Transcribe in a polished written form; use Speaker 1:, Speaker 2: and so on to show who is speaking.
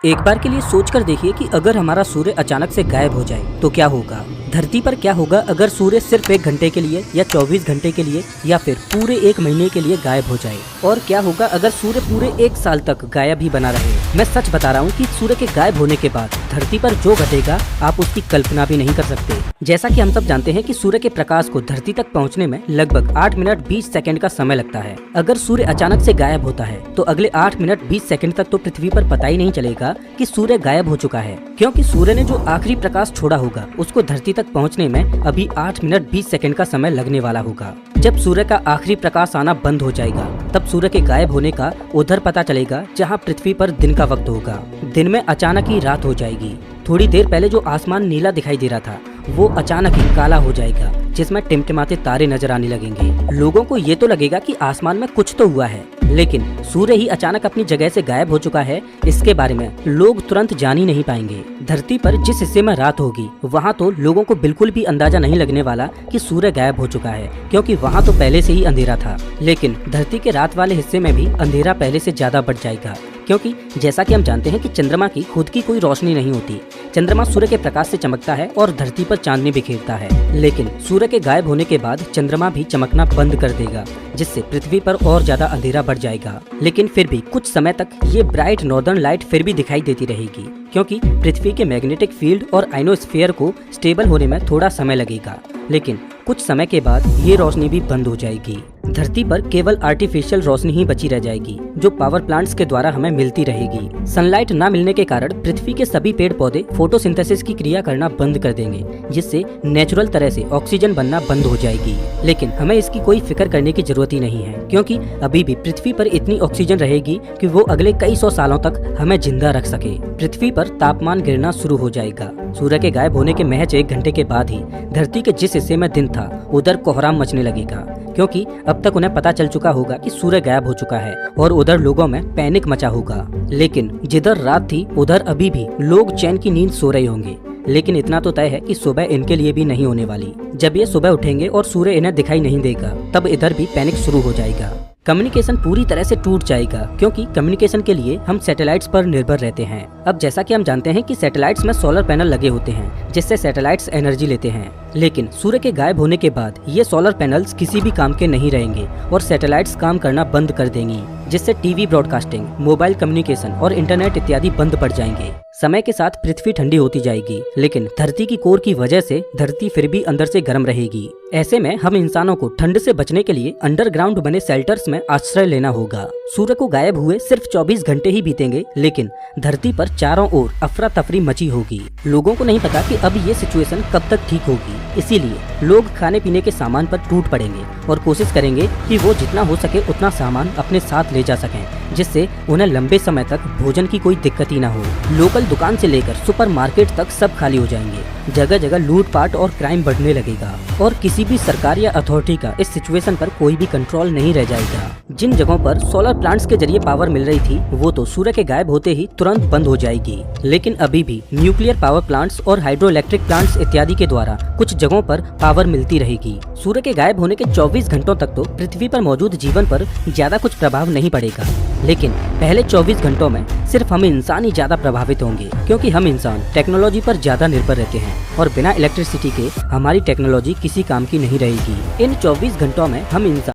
Speaker 1: एक बार के लिए सोच कर देखिए कि अगर हमारा सूर्य अचानक से गायब हो जाए तो क्या होगा। धरती पर क्या होगा अगर सूर्य सिर्फ 1 घंटे के लिए या 24 घंटे के लिए या फिर पूरे 1 महीने के लिए गायब हो जाए। और क्या होगा अगर सूर्य पूरे 1 साल तक गायब ही बना रहे। मैं सच बता रहा हूँ कि सूर्य के गायब होने के बाद धरती पर जो घटेगा आप उसकी कल्पना भी नहीं कर सकते। जैसा कि हम सब जानते हैं कि सूर्य के प्रकाश को धरती तक पहुँचने में लगभग 8 मिनट 20 सेकंड का समय लगता है। अगर सूर्य अचानक से गायब होता है तो अगले 8 मिनट 20 सेकंड तक तो पृथ्वी पर पता ही नहीं चलेगा कि सूर्य गायब हो चुका है, क्योंकि सूर्य ने जो आखिरी प्रकाश छोड़ा होगा उसको धरती तक पहुंचने में अभी 8 मिनट 20 सेकंड का समय लगने वाला होगा। जब सूर्य का आखिरी प्रकाश आना बंद हो जाएगा तब सूर्य के गायब होने का उधर पता चलेगा जहां पृथ्वी पर दिन का वक्त होगा। दिन में अचानक ही रात हो जाएगी। थोड़ी देर पहले जो आसमान नीला दिखाई दे रहा था वो अचानक ही काला हो जाएगा, जिसमें टिमटिमाते तारे नजर आने लगेंगे। लोगों को ये तो लगेगा कि आसमान में कुछ तो हुआ है, लेकिन सूर्य ही अचानक अपनी जगह से गायब हो चुका है, इसके बारे में लोग तुरंत जान ही नहीं पाएंगे। धरती पर जिस हिस्से में रात होगी वहाँ तो लोगों को बिल्कुल भी अंदाजा नहीं लगने वाला कि सूर्य गायब हो चुका है, क्योंकि वहाँ तो पहले से ही अंधेरा था। लेकिन धरती के रात वाले हिस्से में भी अंधेरा पहले से ज्यादा बढ़ जाएगा, क्योंकि जैसा कि हम जानते हैं कि चंद्रमा की खुद की कोई रोशनी नहीं होती। चंद्रमा सूर्य के प्रकाश से चमकता है और धरती पर चांदनी बिखेरता है, लेकिन सूर्य के गायब होने के बाद चंद्रमा भी चमकना बंद कर देगा, जिससे पृथ्वी पर और ज्यादा अंधेरा बढ़ जाएगा। लेकिन फिर भी कुछ समय तक ये ब्राइट नॉर्दर्न लाइट फिर भी दिखाई देती रहेगी, क्योंकि पृथ्वी के मैग्नेटिक फील्ड और आइनोस्फीयर को स्टेबल होने में थोड़ा समय लगेगा। लेकिन कुछ समय के बाद ये रोशनी भी बंद हो जाएगी। धरती पर केवल आर्टिफिशियल रोशनी ही बची रह जाएगी, जो पावर प्लांट्स के द्वारा हमें मिलती रहेगी। सनलाइट न मिलने के कारण पृथ्वी के सभी पेड़ पौधे फोटोसिंथेसिस की क्रिया करना बंद कर देंगे, जिससे नेचुरल तरह से ऑक्सीजन बनना बंद हो जाएगी। लेकिन हमें इसकी कोई फिक्र करने की जरूरत ही नहीं है, क्योंकि अभी भी पृथ्वी पर इतनी ऑक्सीजन रहेगी कि वो अगले कई सौ सालों तक हमें जिंदा रख सके। पृथ्वी पर तापमान गिरना शुरू हो जाएगा। सूर्य के गायब होने के महज 1 घंटे के बाद ही धरती के जिस हिस्से में दिन था उधर कोहराम मचने लगेगा, क्योंकि अब तक उन्हें पता चल चुका होगा कि सूर्य गायब हो चुका है और उधर लोगों में पैनिक मचा होगा। लेकिन जिधर रात थी उधर अभी भी लोग चैन की नींद सो रहे होंगे। लेकिन इतना तो तय है कि सुबह इनके लिए भी नहीं होने वाली। जब ये सुबह उठेंगे और सूर्य इन्हें दिखाई नहीं देगा तब इधर भी पैनिक शुरू हो जाएगा। कम्युनिकेशन पूरी तरह से टूट जाएगा, क्योंकि कम्युनिकेशन के लिए हम सैटेलाइट्स पर निर्भर रहते हैं। अब जैसा कि हम जानते हैं कि सैटेलाइट्स में सोलर पैनल लगे होते हैं, जिससे सैटेलाइट्स एनर्जी लेते हैं। लेकिन सूर्य के गायब होने के बाद ये सोलर पैनल्स किसी भी काम के नहीं रहेंगे और सैटेलाइट्स काम करना बंद कर देंगी, जिससे टीवी ब्रॉडकास्टिंग, मोबाइल कम्युनिकेशन और इंटरनेट इत्यादि बंद पड़ जाएंगे। समय के साथ पृथ्वी ठंडी होती जाएगी, लेकिन धरती की कोर की वजह से धरती फिर भी अंदर से गर्म रहेगी। ऐसे में हम इंसानों को ठंड से बचने के लिए अंडरग्राउंड बने शेल्टर्स में आश्रय लेना होगा। सूर्य को गायब हुए सिर्फ 24 घंटे ही बीतेंगे, लेकिन धरती पर चारों ओर अफरा तफरी मची होगी। लोगों को नहीं पता कि अब ये सिचुएशन कब तक ठीक होगी, इसीलिए लोग खाने पीने के सामान पर टूट पड़ेंगे और कोशिश करेंगे कि वो जितना हो सके उतना सामान अपने साथ ले जा सकें, जिससे उन्हें लंबे समय तक भोजन की कोई दिक्कत ही ना हो। लोकल दुकान से लेकर सुपरमार्केट तक सब खाली हो जाएंगे। जगह जगह लूटपाट और क्राइम बढ़ने लगेगा और किसी भी सरकार या अथॉरिटी का इस सिचुएशन पर कोई भी कंट्रोल नहीं रह जाएगा। जिन जगहों पर सोलर प्लांट्स के जरिए पावर मिल रही थी वो तो सूर्य के गायब होते ही तुरंत बंद हो जाएगी। लेकिन अभी भी न्यूक्लियर पावर प्लांट्स और हाइड्रो इलेक्ट्रिक प्लांट्स इत्यादि के द्वारा कुछ जगहों पर पावर मिलती रहेगी। सूर्य के गायब होने के 24 घंटों तक तो पृथ्वी पर मौजूद जीवन पर ज्यादा कुछ प्रभाव नहीं पड़ेगा, लेकिन पहले 24 घंटों में सिर्फ हम इंसान ही ज्यादा प्रभावित होंगे, क्योंकि हम इंसान टेक्नोलॉजी पर ज्यादा निर्भर रहते हैं और बिना इलेक्ट्रिसिटी के हमारी टेक्नोलॉजी किसी काम की नहीं रहेगी। इन 24 घंटों में हम इंसान